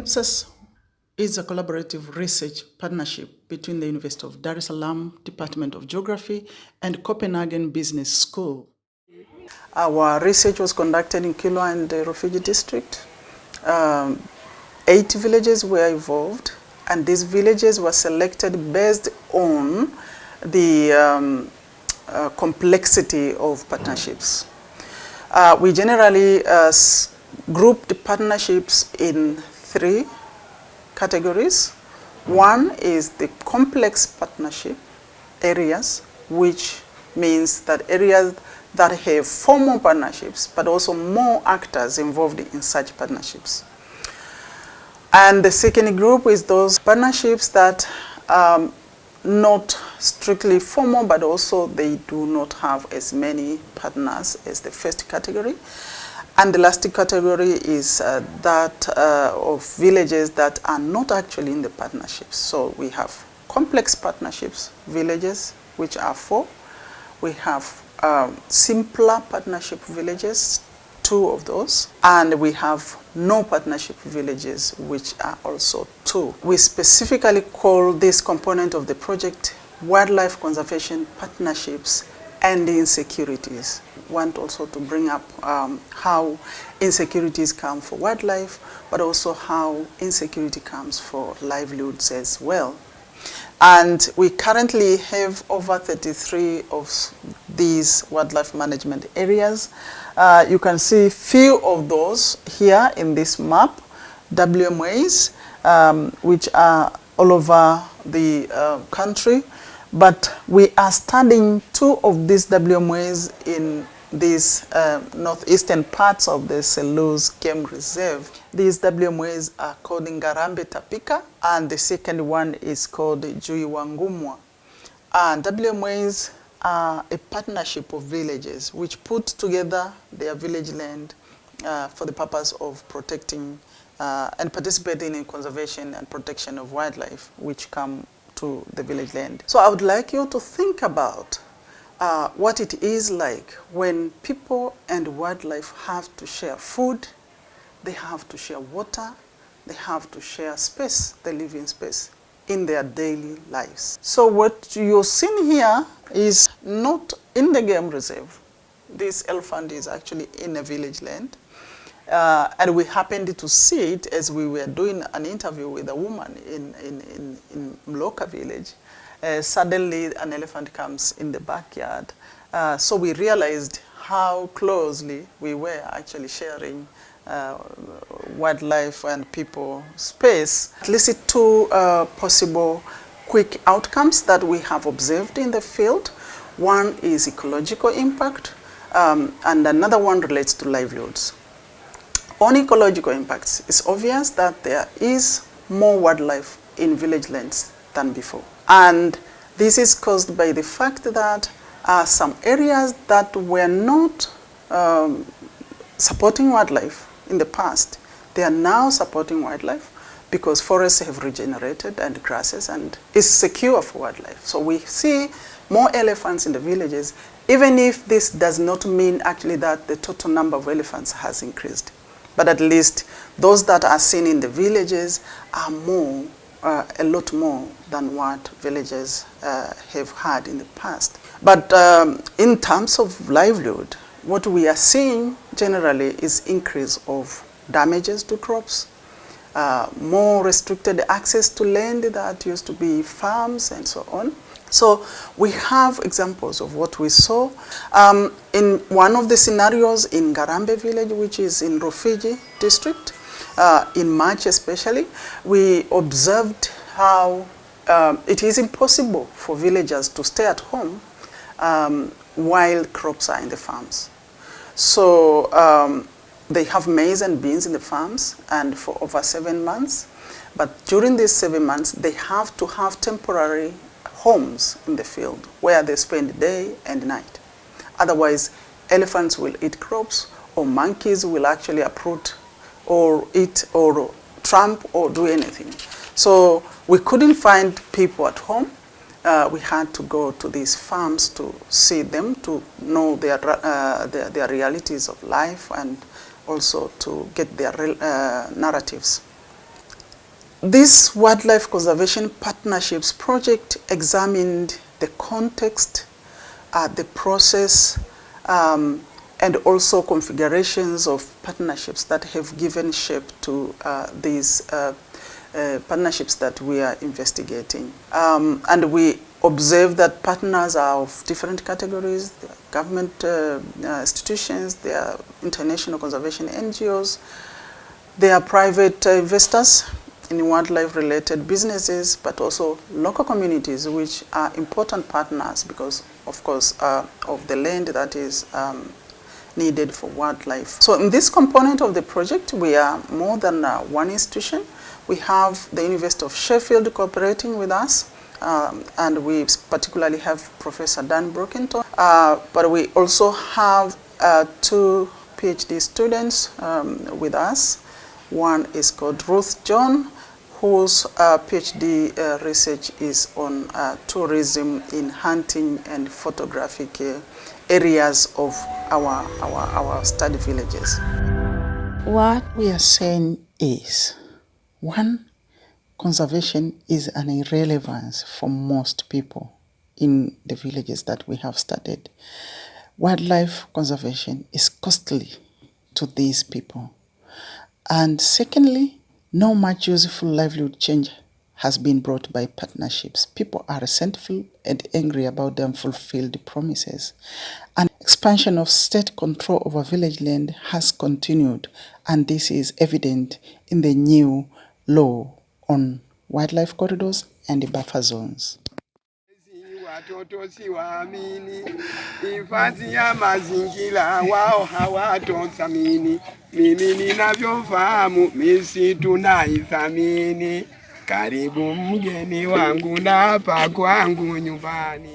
Nepsus is a collaborative research partnership between the University of Dar es Salaam Department of Geography and Copenhagen Business School. Our research was conducted in Kilwa and the Refugee District. 8 villages were involved, and these villages were selected based on the complexity of partnerships. We generally group the partnerships in 3 categories. One is the complex partnership areas, which means that areas that have formal partnerships, but also more actors involved in such partnerships. And the second group is those partnerships that are not strictly formal, but also they do not have as many partners as the first category. And the last category is that of villages that are not actually in the partnerships. So we have complex partnerships, villages, which are 4. We have simpler partnership villages, 2 of those. And we have no partnership villages, which are also 2. We specifically call this component of the project wildlife conservation partnerships and insecurities. Want also to bring up how insecurities come for wildlife, but also how insecurity comes for livelihoods as well. And we currently have over 33 of these wildlife management areas. You can see few of those here in this map, WMAs, which are all over the country. But we are studying 2 of these WMAs in these northeastern parts of the Selous Game Reserve. These WMAs are called Ngarambe Tapika, and the second one is called Juiwangumwa. And WMAs are a partnership of villages which put together their village land for the purpose of protecting and participating in conservation and protection of wildlife which come to the village land. So I would like you to think about what it is like when people and wildlife have to share food, they have to share water, they have to share space, the living space, in their daily lives. So what you're seeing here is not in the game reserve. This elephant is actually in a village land. And we happened to see it as we were doing an interview with a woman in Mloka village. Suddenly an elephant comes in the backyard. So we realized how closely we were actually sharing wildlife and people space. At least 2 possible quick outcomes that we have observed in the field. One is ecological impact, and another one relates to livelihoods. On ecological impacts, it's obvious that there is more wildlife in village lands than before. And this is caused by the fact that some areas that were not supporting wildlife in the past, they are now supporting wildlife because forests have regenerated and grasses and is secure for wildlife. So we see more elephants in the villages, even if this does not mean actually that the total number of elephants has increased. But at least those that are seen in the villages are more, a lot more than what villages have had in the past. But in terms of livelihood, what we are seeing generally is increase of damages to crops, more restricted access to land that used to be farms and so on. So we have examples of what we saw. In one of the scenarios in Ngarambe village, which is in Refugee district, in March especially, we observed how it is impossible for villagers to stay at home while crops are in the farms. So they have maize and beans in the farms and for over 7 months. But during these 7 months, they have to have temporary homes in the field where they spend day and night. Otherwise, elephants will eat crops, or monkeys will actually uproot or eat or tramp or do anything. So we couldn't find people at home. We had to go to these farms to see them, to know their realities of life and also to get their narratives. This Wildlife Conservation Partnerships project examined the context, the process, and also configurations of partnerships that have given shape to these partnerships that we are investigating. And we observe that partners are of different categories. They are government institutions, they are international conservation NGOs, they are private investors in wildlife-related businesses, but also local communities, which are important partners because, of course, of the land that is needed for wildlife. So in this component of the project, we are more than one institution. We have the University of Sheffield cooperating with us, and we particularly have Professor Dan Brockington. But we also have 2 PhD students with us. One is called Ruth John, whose PhD research is on tourism in hunting and photographic areas of our study villages. What we are saying is, 1, conservation is an irrelevance for most people in the villages that we have studied. Wildlife conservation is costly to these people. And secondly, no much useful livelihood change has been brought by partnerships. People are resentful and angry about the unfulfilled promises. And expansion of state control over village land has continued, and this is evident in the new law on wildlife corridors and buffer zones. Watoto si waamini hifadhi ya mazingira, wao hawatothamini. Mimi ninavyofahamu misitu naithamini. Karibu mgeni wangu na hapa kwangu nyumbani.